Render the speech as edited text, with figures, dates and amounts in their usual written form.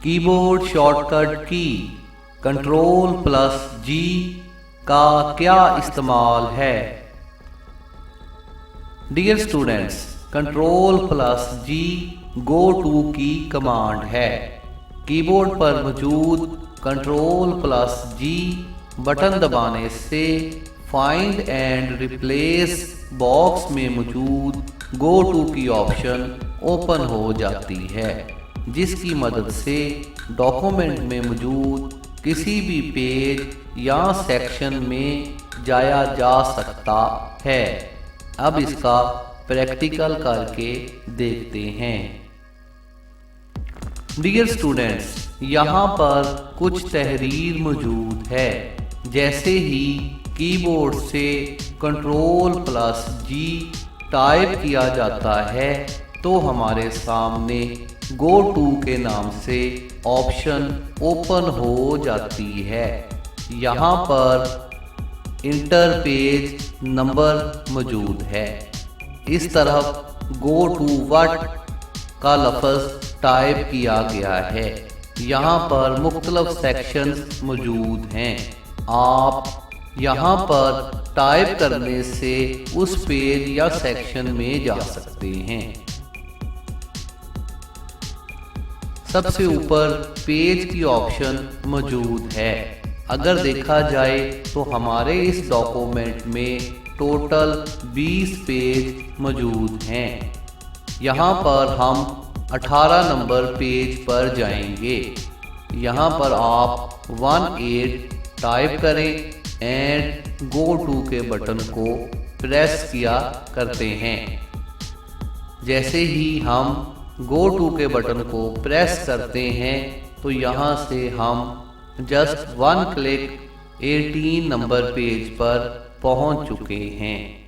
Keyboard shortcut की Ctrl+G का क्या इस्तेमाल है? Dear students, Ctrl+G go to की कमांड है। कीबोर्ड पर मौजूद Ctrl+G बटन दबाने से फाइंड एंड रिप्लेस बॉक्स में मौजूद गो टू की ऑप्शन ओपन हो जाती है, जिसकी मदद से डॉक्यूमेंट में मौजूद किसी भी पेज या सेक्शन में जाया जा सकता है। अब इसका प्रैक्टिकल करके देखते हैं। डियर स्टूडेंट्स, यहाँ पर कुछ तहरीर मौजूद है। जैसे ही कीबोर्ड से Ctrl+G टाइप किया जाता है तो हमारे सामने गो टू के नाम से ऑप्शन ओपन हो जाती है। यहाँ पर इंटर पेज नंबर मौजूद है। इस तरफ गो टू व्हाट का लफ्ज़ टाइप किया गया है। यहाँ पर मुख्तलिफ सेक्शंस मौजूद हैं। आप यहाँ पर टाइप करने से उस पेज या सेक्शन में जा सकते हैं। सबसे ऊपर पेज की ऑप्शन मौजूद है। अगर देखा जाए तो हमारे इस डॉक्यूमेंट में टोटल 20 पेज मौजूद हैं। यहाँ पर हम 18 नंबर पेज पर जाएंगे। यहाँ पर आप 18 टाइप करें एंड गो टू के बटन को प्रेस किया करते हैं। जैसे ही हम गो टू के बटन को प्रेस करते हैं तो यहाँ से हम जस्ट 1 क्लिक 18 नंबर पेज पर पहुँच चुके हैं।